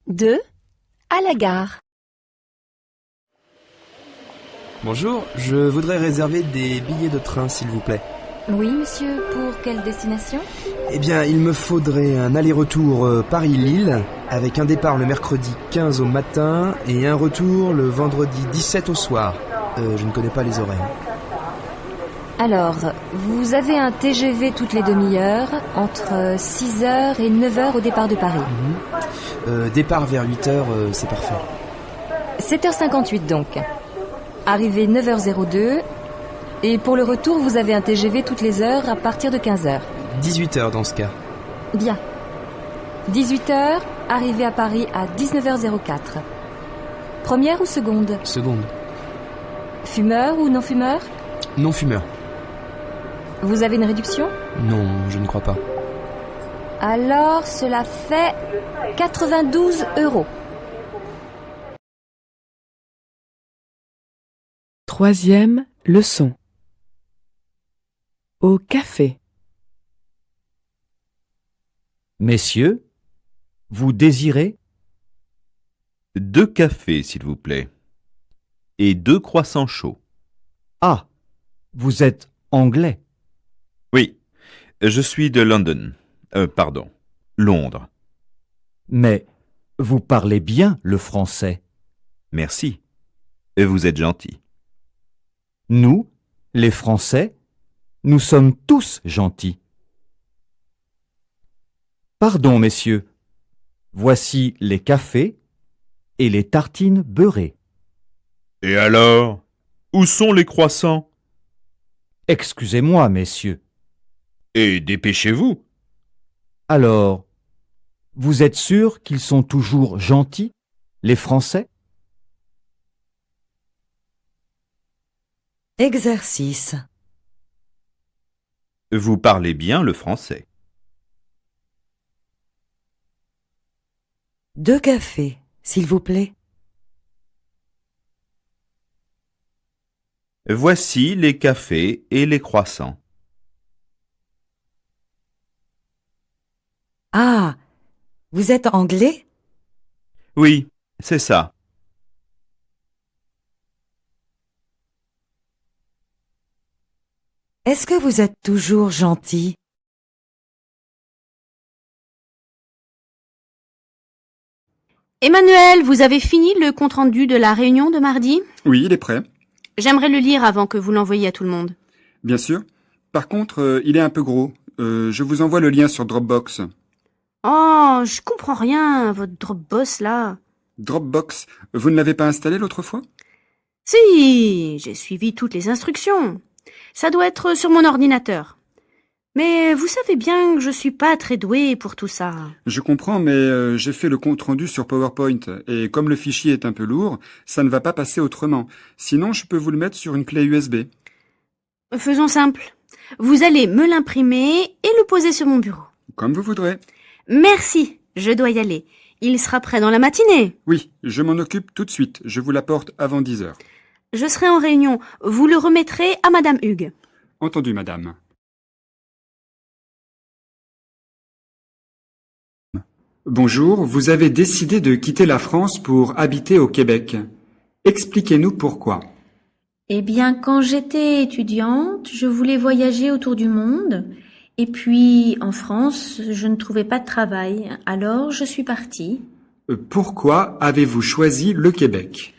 2. À la gare. Bonjour, je voudrais réserver des billets de train, s'il vous plaît. Oui, monsieur, pour quelle destination? Eh bien, il me faudrait un aller-retour Paris-Lille, avec un départ le mercredi 15 au matin et un retour le vendredi 17 au soir. Je ne connais pas les horaires. Alors, vous avez un TGV toutes les demi-heures, entre 6h et 9h au départ de Paris. Départ vers 8h, c'est parfait. 7h58 donc. Arrivée 9h02. Et pour le retour, vous avez un TGV toutes les heures à partir de 15h. 18h dans ce cas. Bien. 18h, arrivée à Paris à 19h04. Première ou seconde? Seconde. Fumeur ou non-fumeur? Non-fumeur. Vous avez une réduction? Non, je ne crois pas. Alors, cela fait 92 €. Troisième leçon. Au café. Messieurs, vous désirez 2 cafés, s'il vous plaît. Et 2 croissants chauds. Ah, vous êtes anglais. Oui, je suis de London. Londres. Mais vous parlez bien le français. Merci. Et vous êtes gentil. Nous, les Français, nous sommes tous gentils. Pardon, messieurs. Voici les cafés et les tartines beurrées. Et alors? Où sont les croissants? Excusez-moi, messieurs. Et dépêchez-vous. Alors, vous êtes sûrs qu'ils sont toujours gentils, les Français? Exercice. Vous parlez bien le français. 2 cafés, s'il vous plaît. Voici les cafés et les croissants. Ah, vous êtes anglais? Oui, c'est ça. Est-ce que vous êtes toujours gentil? Emmanuel, vous avez fini le compte-rendu de la réunion de mardi? Oui, il est prêt. J'aimerais le lire avant que vous l'envoyiez à tout le monde. Bien sûr. Par contre, il est un peu gros. Je vous envoie le lien sur Dropbox. Oh, je comprends rien, votre Dropbox là. Dropbox, vous ne l'avez pas installé l'autre fois? Si, j'ai suivi toutes les instructions. Ça doit être sur mon ordinateur. Mais vous savez bien que je suis pas très douée pour tout ça. Je comprends, mais j'ai fait le compte-rendu sur PowerPoint. Et comme le fichier est un peu lourd, ça ne va pas passer autrement. Sinon, je peux vous le mettre sur une clé USB. Faisons simple. Vous allez me l'imprimer et le poser sur mon bureau. Comme vous voudrez. Merci, je dois y aller. Il sera prêt dans la matinée. Oui, je m'en occupe tout de suite. Je vous l'apporte avant 10h. Je serai en réunion. Vous le remettrez à Madame Hugues. Entendu, madame. Bonjour, vous avez décidé de quitter la France pour habiter au Québec. Expliquez-nous pourquoi. Eh bien, quand j'étais étudiante, je voulais voyager autour du monde. Et puis, en France, je ne trouvais pas de travail. Alors, je suis partie. Pourquoi avez-vous choisi le Québec?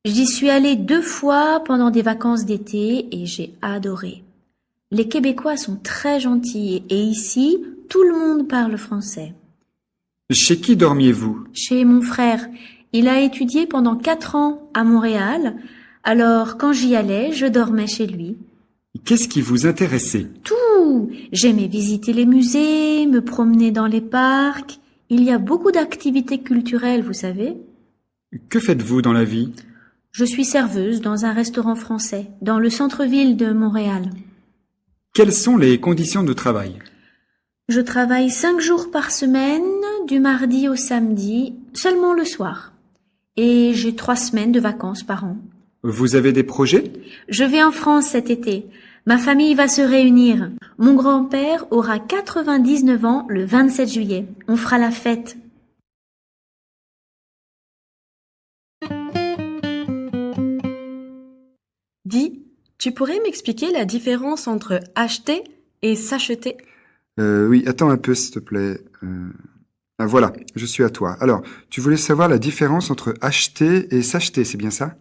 J'y suis allée 2 fois pendant des vacances d'été et j'ai adoré. Les Québécois sont très gentils et ici, tout le monde parle français. Chez qui dormiez-vous? Chez mon frère, il a étudié pendant 4 ans à Montréal. Alors, quand j'y allais, je dormais chez lui. Qu'est-ce qui vous intéressait? Tout! J'aimais visiter les musées, me promener dans les parcs. Il y a beaucoup d'activités culturelles, vous savez. Que faites-vous dans la vie? Je suis serveuse dans un restaurant français, dans le centre-ville de Montréal. Quelles sont les conditions de travail? Je travaille 5 jours par semaine, du mardi au samedi, seulement le soir. Et j'ai 3 semaines de vacances par an. Vous avez des projets? Je vais en France cet été. Ma famille va se réunir. Mon grand-père aura 99 ans le 27 juillet. On fera la fête. Dis, tu pourrais m'expliquer la différence entre acheter et s'acheter? Oui, attends un peu, s'il te plaît. Ah, voilà, je suis à toi. Alors, tu voulais savoir la différence entre acheter et s'acheter, c'est bien ça?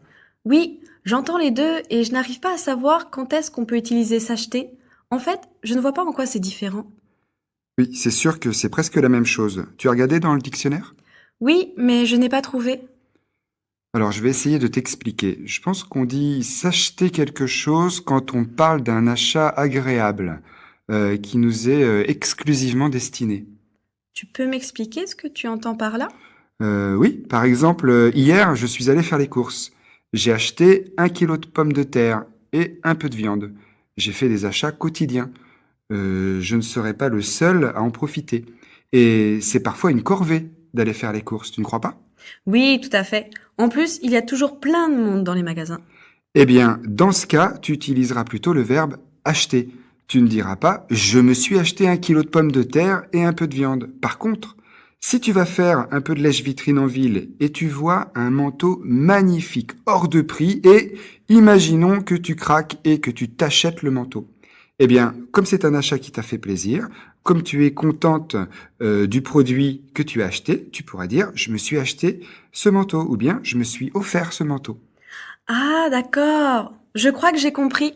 Oui, j'entends les deux et je n'arrive pas à savoir quand est-ce qu'on peut utiliser s'acheter. En fait, je ne vois pas en quoi c'est différent. Oui, c'est sûr que c'est presque la même chose. Tu as regardé dans le dictionnaire? Oui, mais je n'ai pas trouvé. Alors, je vais essayer de t'expliquer. Je pense qu'on dit s'acheter quelque chose quand on parle d'un achat agréable, qui nous est exclusivement destiné. Tu peux m'expliquer ce que tu entends par là? Oui, par exemple, hier, je suis allé faire les courses. J'ai acheté 1 kilo de pommes de terre et un peu de viande. J'ai fait des achats quotidiens. Je ne serai pas le seul à en profiter. Et c'est parfois une corvée d'aller faire les courses, tu ne crois pas? Oui, tout à fait. En plus, il y a toujours plein de monde dans les magasins. Eh bien, dans ce cas, tu utiliseras plutôt le verbe acheter. Tu ne diras pas « je me suis acheté 1 kilo de pommes de terre et un peu de viande ». Par contre, si tu vas faire un peu de lèche-vitrine en ville et tu vois un manteau magnifique, hors de prix, et imaginons que tu craques et que tu t'achètes le manteau. Eh bien, comme c'est un achat qui t'a fait plaisir, comme tu es contente du produit que tu as acheté, tu pourras dire « je me suis acheté ce manteau » ou bien « je me suis offert ce manteau ». Ah, d'accord. Je crois que j'ai compris.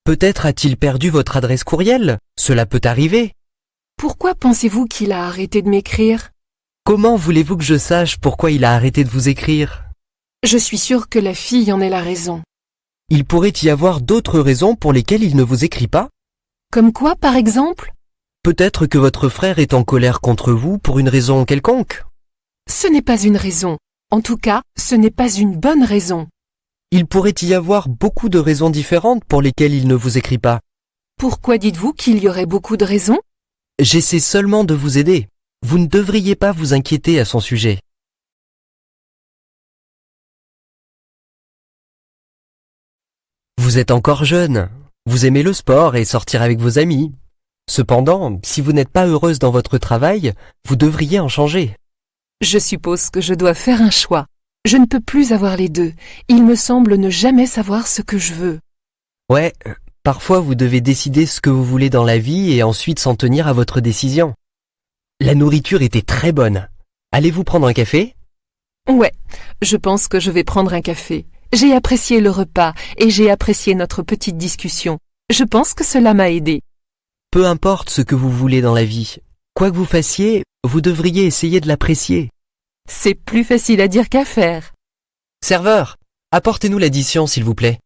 Peut-être a-t-il perdu votre adresse courriel? Cela peut arriver. Pourquoi pensez-vous qu'il a arrêté de m'écrire? Comment voulez-vous que je sache pourquoi il a arrêté de vous écrire? Je suis sûre que la fille en est la raison. Il pourrait y avoir d'autres raisons pour lesquelles il ne vous écrit pas? Comme quoi, par exemple? Peut-être que votre frère est en colère contre vous pour une raison quelconque. Ce n'est pas une raison. En tout cas, ce n'est pas une bonne raison. Il pourrait y avoir beaucoup de raisons différentes pour lesquelles il ne vous écrit pas. Pourquoi dites-vous qu'il y aurait beaucoup de raisons? J'essaie seulement de vous aider. Vous ne devriez pas vous inquiéter à son sujet. Vous êtes encore jeune. Vous aimez le sport et sortir avec vos amis. Cependant, si vous n'êtes pas heureuse dans votre travail, vous devriez en changer. Je suppose que je dois faire un choix. Je ne peux plus avoir les deux. Il me semble ne jamais savoir ce que je veux. Ouais, parfois vous devez décider ce que vous voulez dans la vie et ensuite s'en tenir à votre décision. La nourriture était très bonne. Allez-vous prendre un café? Ouais, je pense que je vais prendre un café. J'ai apprécié le repas et j'ai apprécié notre petite discussion. Je pense que cela m'a aidé. Peu importe ce que vous voulez dans la vie, quoi que vous fassiez, vous devriez essayer de l'apprécier. C'est plus facile à dire qu'à faire. Serveur, apportez-nous l'addition, s'il vous plaît.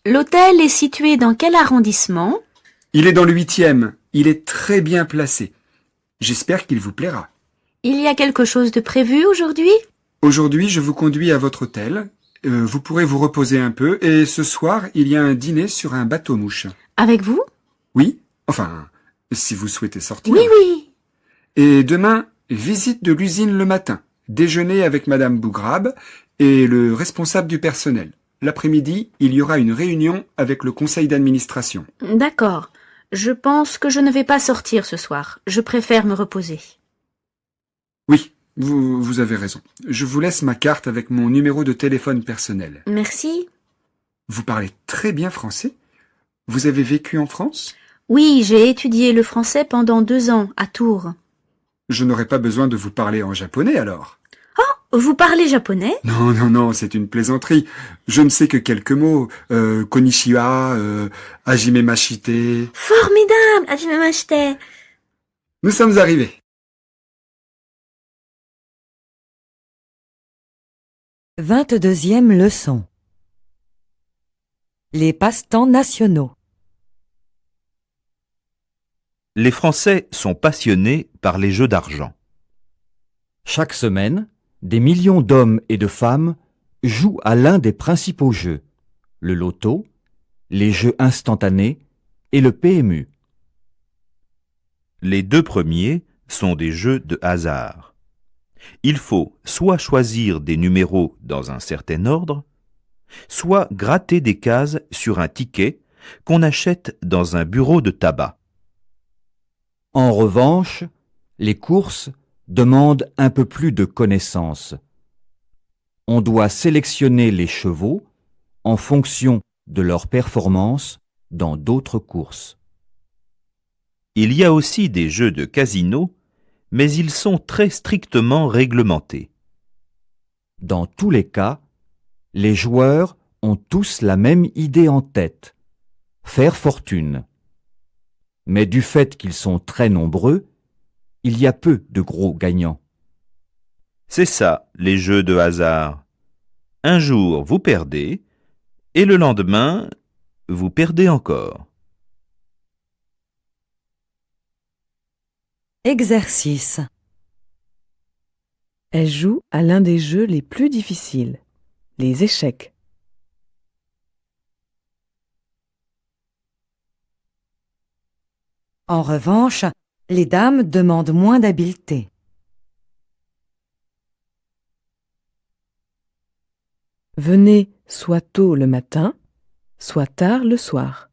L'hôtel est situé dans quel arrondissement? Il est dans le 8e. Il est très bien placé. J'espère qu'il vous plaira. Il y a quelque chose de prévu aujourd'hui? Aujourd'hui, je vous conduis à votre hôtel. Vous pourrez vous reposer un peu et ce soir, il y a un dîner sur un bateau-mouche. Avec vous? Oui, enfin, si vous souhaitez sortir. Oui, oui. Et demain, visite de l'usine le matin, déjeuner avec Madame Bougrabe et le responsable du personnel. L'après-midi, il y aura une réunion avec le conseil d'administration. D'accord. Je pense que je ne vais pas sortir ce soir. Je préfère me reposer. Oui, vous avez raison. Je vous laisse ma carte avec mon numéro de téléphone personnel. Merci. Vous parlez très bien français? Vous avez vécu en France? Oui, j'ai étudié le français pendant 2 ans, à Tours. Je n'aurai pas besoin de vous parler en japonais alors. Oh, vous parlez japonais? Non, c'est une plaisanterie. Je ne sais que quelques mots. Konnichiwa, hajime mashite. Formidable, hajime mashite. Nous sommes arrivés. 22e leçon. Les passe-temps nationaux. Les Français sont passionnés par les jeux d'argent. Chaque semaine, des millions d'hommes et de femmes jouent à l'un des principaux jeux, le loto, les jeux instantanés et le PMU. Les 2 premiers sont des jeux de hasard. Il faut soit choisir des numéros dans un certain ordre, soit gratter des cases sur un ticket qu'on achète dans un bureau de tabac. En revanche, les courses demandent un peu plus de connaissances. On doit sélectionner les chevaux en fonction de leur performance dans d'autres courses. Il y a aussi des jeux de casino, mais ils sont très strictement réglementés. Dans tous les cas, les joueurs ont tous la même idée en tête, faire fortune. Mais du fait qu'ils sont très nombreux, il y a peu de gros gagnants. C'est ça, les jeux de hasard. Un jour, vous perdez, et le lendemain, vous perdez encore. Exercice. Elle joue à l'un des jeux les plus difficiles, les échecs. En revanche, les dames demandent moins d'habileté. Venez soit tôt le matin, soit tard le soir.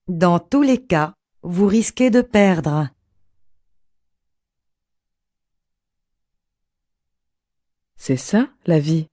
Dans tous les cas, vous risquez de perdre. C'est ça, la vie.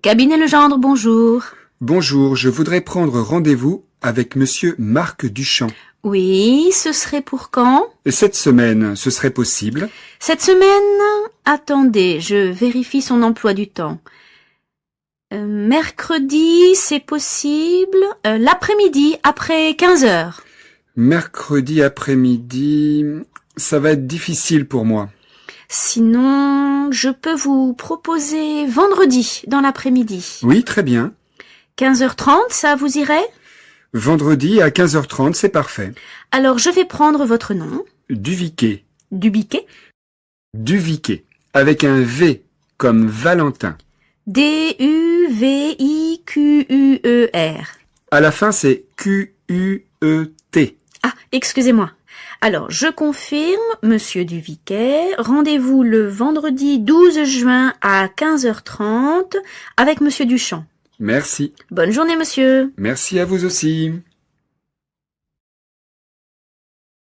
Cabinet Legendre, bonjour. Bonjour, je voudrais prendre rendez-vous avec monsieur Marc Duchamp. Oui, ce serait pour quand? Cette semaine, ce serait possible? Cette semaine? Attendez, je vérifie son emploi du temps. Mercredi, c'est possible. L'après-midi, après 15 heures. Mercredi après-midi, ça va être difficile pour moi. Sinon, je peux vous proposer vendredi, dans l'après-midi. Oui, très bien. 15h30, ça vous irait? Vendredi à 15h30, c'est parfait. Alors, je vais prendre votre nom. Duviquet. Dubiquet. Duviquet. Avec un V comme Valentin. D-U-V-I-Q-U-E-R. À la fin, c'est Q-U-E-T. Ah, excusez-moi. Alors, je confirme, monsieur Duviquet, rendez-vous le vendredi 12 juin à 15h30 avec monsieur Duchamp. Merci. Bonne journée, monsieur. Merci à vous aussi.